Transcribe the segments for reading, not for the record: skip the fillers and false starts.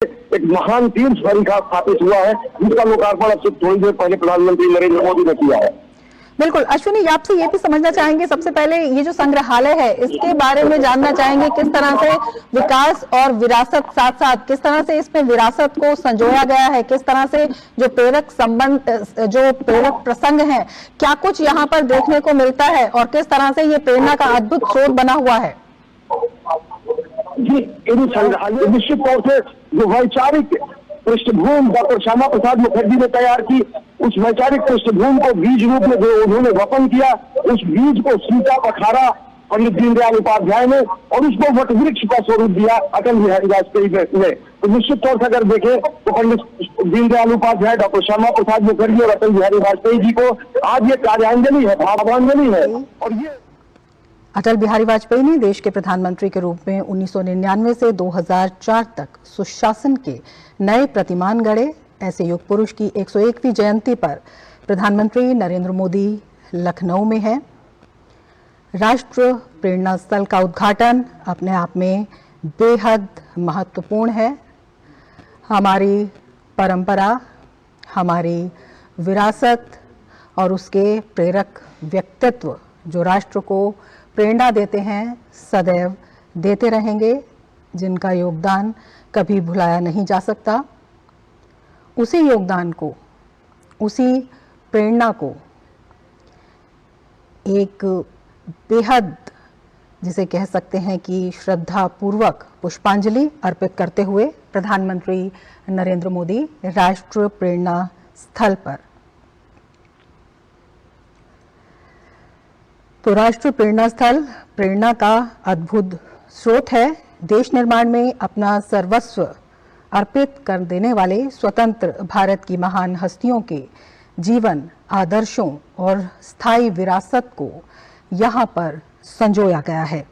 एक महान तीर्थ सरिखा स्थापित हुआ है, जिसका लोकार्पण अब से थोड़ी देर पहले प्रधानमंत्री नरेंद्र मोदी ने किया है। बिल्कुल अश्विनी, आपसे ये भी समझना चाहेंगे, सबसे पहले ये जो संग्रहालय है इसके बारे में जानना चाहेंगे, किस तरह से विकास और विरासत साथ साथ किस तरह से इसमें विरासत को संजोया गया है, किस तरह से जो प्रेरक संबंध, जो प्रेरक प्रसंग है, क्या कुछ यहाँ पर देखने को मिलता है और किस तरह से ये प्रेरणा का अद्भुत स्रोत बना हुआ है। जी, इन संग्रहालय निश्चित तौर से जो वैचारिक पृष्ठभूमि डॉक्टर श्यामा प्रसाद मुखर्जी ने तैयार की, उस वैचारिक पृष्ठभूमि को बीज रूप में जो उन्होंने वपन किया, उस बीज को सीता पखारा पंडित दीनदयाल उपाध्याय ने और उसको वटवृक्ष का स्वरूप दिया अटल बिहारी वाजपेयी ने। तो निश्चित तौर से अगर देखें तो पंडित दीनदयाल उपाध्याय, डॉक्टर श्यामा प्रसाद मुखर्जी और अटल बिहारी वाजपेयी जी को आज ये कार्यांजलि है, भावांजलि है। और ये अटल बिहारी वाजपेयी ने देश के प्रधानमंत्री के रूप में 1999 से 2004 तक सुशासन के नए प्रतिमान गढ़े। ऐसे युग पुरुष की 101वीं जयंती पर प्रधानमंत्री नरेंद्र मोदी लखनऊ में हैं। राष्ट्र प्रेरणा स्थल का उद्घाटन अपने आप में बेहद महत्वपूर्ण है। हमारी परंपरा, हमारी विरासत और उसके प्रेरक व्यक्तित्व जो राष्ट्र को प्रेरणा देते हैं, सदैव देते रहेंगे, जिनका योगदान कभी भुलाया नहीं जा सकता। उसी योगदान को, उसी प्रेरणा को एक बेहद, जिसे कह सकते हैं कि श्रद्धा पूर्वक पुष्पांजलि अर्पित करते हुए प्रधानमंत्री नरेंद्र मोदी राष्ट्र प्रेरणा स्थल पर। तो राष्ट्र प्रेरणा स्थल प्रेरणा का अद्भुत स्रोत है। देश निर्माण में अपना सर्वस्व अर्पित कर देने वाले स्वतंत्र भारत की महान हस्तियों के जीवन, आदर्शों और स्थायी विरासत को यहाँ पर संजोया गया है।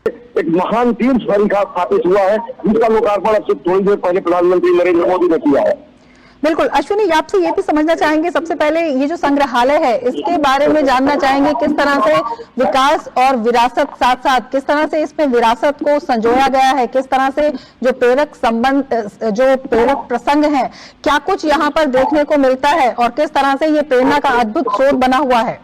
एक महान तीर्थ सरिखा स्थापित हुआ है, जिसका लोकार्पण अब से थोड़ी देर पहले प्रधानमंत्री नरेंद्र मोदी ने किया है। बिल्कुल अश्विनी, आपसे ये भी समझना चाहेंगे, सबसे पहले ये जो संग्रहालय है इसके बारे में जानना चाहेंगे, किस तरह से विकास और विरासत साथ साथ किस तरह से इसमें विरासत को संजोया गया है, किस तरह से जो प्रेरक संबंध, जो प्रेरक प्रसंग है, क्या कुछ यहाँ पर देखने को मिलता है और किस तरह से ये प्रेरणा का अद्भुत स्रोत बना हुआ है।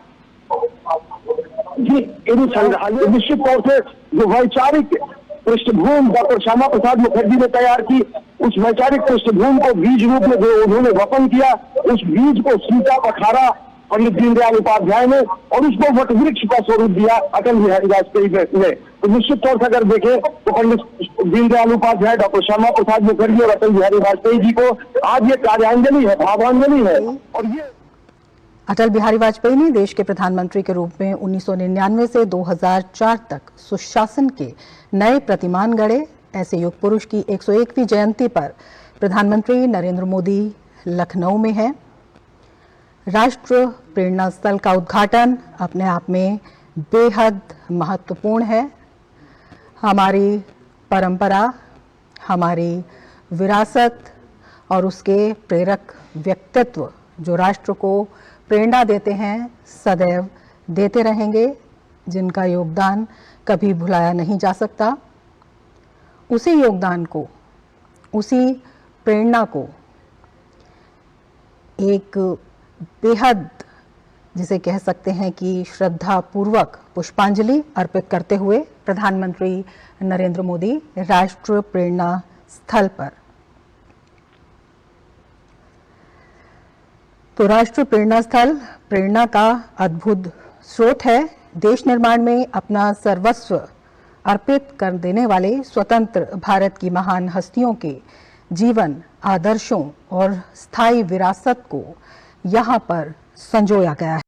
जी, इन संग्रहालय निश्चित तौर से जो वैचारिक पृष्ठभूमि डॉक्टर श्यामा प्रसाद मुखर्जी ने तैयार की, उस वैचारिक पृष्ठभूमि को बीज रूप में जो उन्होंने वपन किया, उस बीज को सीता पखारा पंडित दीनदयाल उपाध्याय ने और उसको वटवृक्ष का स्वरूप दिया अटल बिहारी वाजपेयी ने। तो निश्चित तौर से अगर देखें तो पंडित दीनदयाल उपाध्याय, डॉक्टर श्यामा प्रसाद मुखर्जी और अटल बिहारी वाजपेयी जी को आज ये कार्यांजलि है, भावांजलि है। और ये अटल बिहारी वाजपेयी ने देश के प्रधानमंत्री के रूप में 1999 से 2004 तक सुशासन के नए प्रतिमान गढ़े। ऐसे युग पुरुष की 101वीं जयंती पर प्रधानमंत्री नरेंद्र मोदी लखनऊ में हैं। राष्ट्र प्रेरणा स्थल का उद्घाटन अपने आप में बेहद महत्वपूर्ण है। हमारी परंपरा, हमारी विरासत और उसके प्रेरक व्यक्तित्व जो राष्ट्र को प्रेरणा देते हैं, सदैव देते रहेंगे, जिनका योगदान कभी भुलाया नहीं जा सकता। उसी योगदान को, उसी प्रेरणा को एक बेहद, जिसे कह सकते हैं कि श्रद्धा पूर्वक पुष्पांजलि अर्पित करते हुए प्रधानमंत्री नरेंद्र मोदी राष्ट्र प्रेरणा स्थल पर। तो राष्ट्र प्रेरणा स्थल प्रेरणा का अद्भुत स्रोत है। देश निर्माण में अपना सर्वस्व अर्पित कर देने वाले स्वतंत्र भारत की महान हस्तियों के जीवन, आदर्शों और स्थायी विरासत को यहाँ पर संजोया गया है।